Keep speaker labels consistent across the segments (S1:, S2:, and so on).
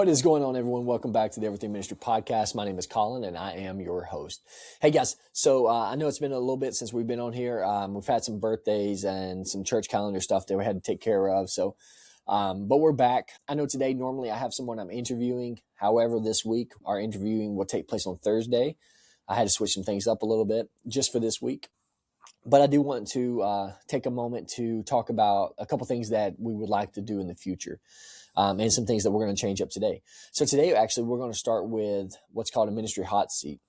S1: What is going on, everyone? Welcome back to the Everything Ministry Podcast. My name is Colin, and I am your host. Hey, guys. So I know it's been a little bit since we've been on here. We've had some birthdays and some church calendar stuff that we had to take care of. But we're back. I know today, normally I have someone I'm interviewing. However, this week, our interviewing will take place on Thursday. I had to switch some things up a little bit just for this week. But I do want to take a moment to talk about a couple things that we would like to do in the future. And some things that we're going to change up today. So today, actually, we're going to start with what's called a ministry hot seat.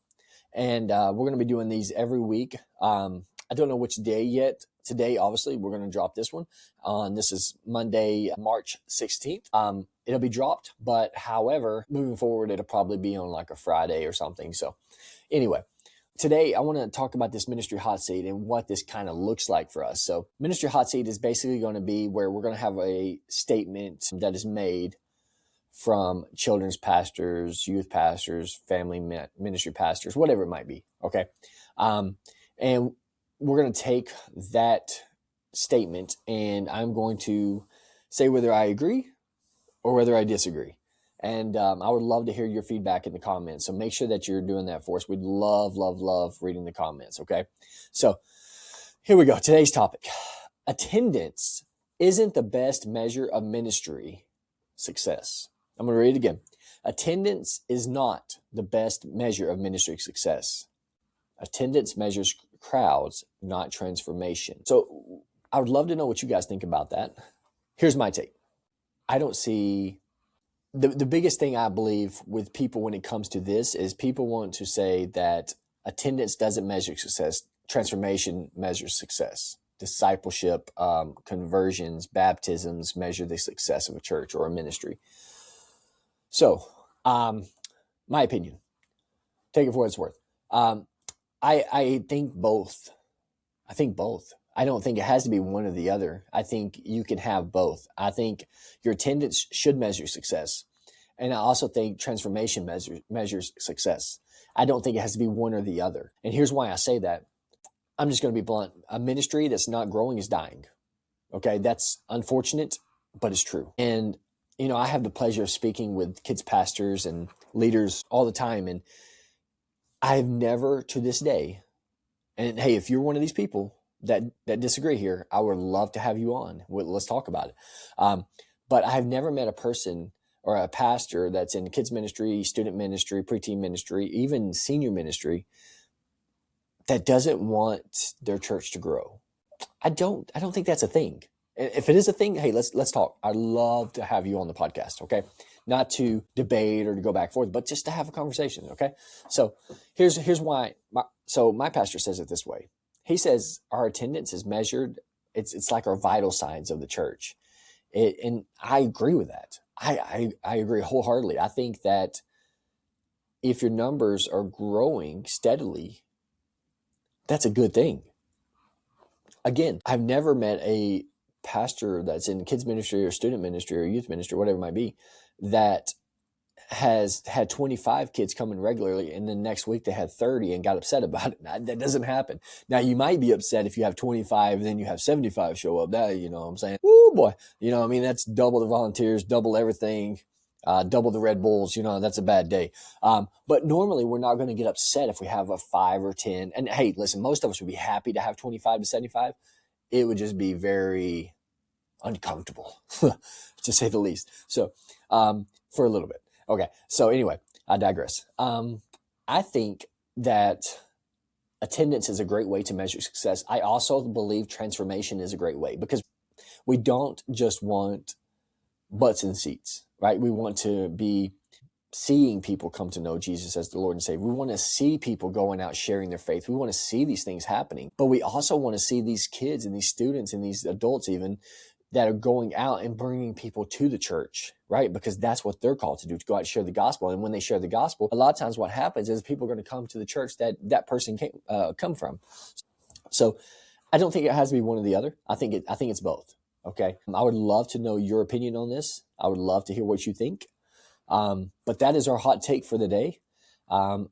S1: And we're going to be doing these every week. I don't know which day yet. Today, obviously, we're going to drop this one. This is Monday, March 16th. It'll be dropped. But however, moving forward, it'll probably be on like a Friday or something. So anyway. Today, I want to talk about this ministry hot seat and what this kind of looks like for us. So ministry hot seat is basically going to be where we're going to have a statement that is made from children's pastors, youth pastors, family ministry pastors, whatever it might be, okay? And we're going to take that statement and I'm going to say whether I agree or whether I disagree. And I would love to hear your feedback in the comments. So make sure that you're doing that for us. We'd love reading the comments, okay? So here we go. Today's topic. Attendance isn't the best measure of ministry success. I'm going to read it again. Attendance is not the best measure of ministry success. Attendance measures crowds, not transformation. So I would love to know what you guys think about that. Here's my take. I don't see... The biggest thing I believe with people when it comes to this is people want to say that attendance doesn't measure success. Transformation measures success. Discipleship, conversions, baptisms measure the success of a church or a ministry. So, my opinion, take it for what it's worth. I think both. I don't think it has to be one or the other. I think you can have both. I think your attendance should measure success. And I also think transformation measures success. I don't think it has to be one or the other. And here's why I say that. I'm just going to be blunt. A ministry that's not growing is dying. Okay, that's unfortunate, but it's true. And, you know, I have the pleasure of speaking with kids pastors and leaders all the time. And I've never to this day, and hey, if you're one of these people that disagree here, I would love to have you on. Let's talk about it. But I've never met a person or a pastor that's in kids ministry, student ministry, preteen ministry, even senior ministry that doesn't want their church to grow. I don't think that's a thing. If it is a thing, hey, let's talk. I'd love to have you on the podcast, okay? Not to debate or to go back and forth, but just to have a conversation, okay? So here's why. My pastor says it this way. He says our attendance is measured. It's like our vital signs of the church. And I agree with that. I agree wholeheartedly. I think that if your numbers are growing steadily, that's a good thing. Again, I've never met a pastor that's in kids ministry or student ministry or youth ministry, whatever it might be, that has had 25 kids coming regularly and then next week they had 30 and got upset about it. That doesn't happen. Now you might be upset if you have 25 and then you have 75 show up. That, you know what I'm saying? Ooh boy. You know what I mean? That's double the volunteers, double everything, double the Red Bulls. You know, that's a bad day. But normally we're not going to get upset if we have a 5 or 10. And hey, listen, most of us would be happy to have 25 to 75. It would just be very uncomfortable to say the least. So, for a little bit. Okay, so anyway, I digress. I think that attendance is a great way to measure success. I also believe transformation is a great way because we don't just want butts in seats, right? We want to be seeing people come to know Jesus as the Lord and Savior. We want to see people going out sharing their faith. We want to see these things happening, but we also want to see these kids and these students and these adults even that are going out and bringing people to the church, right? Because that's what they're called to do, to go out and share the gospel. And when they share the gospel, a lot of times what happens is people are going to come to the church that person come from. So I don't think it has to be one or the other. I think it's both. Okay. I would love to know your opinion on this. I would love to hear what you think. But that is our hot take for the day.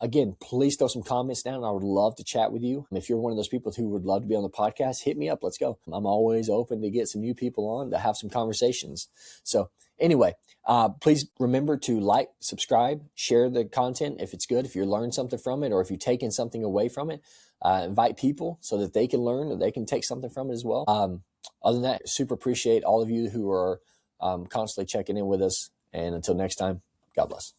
S1: Again, please throw some comments down. I would love to chat with you. If you're one of those people who would love to be on the podcast, hit me up. Let's go. I'm always open to get some new people on to have some conversations. So anyway, Please remember to like, subscribe, share the content if it's good, if you learned something from it, or if you've taken something away from it. Invite people so that they can learn or they can take something from it as well. Other than that, super appreciate all of you who are constantly checking in with us. And until next time, God bless.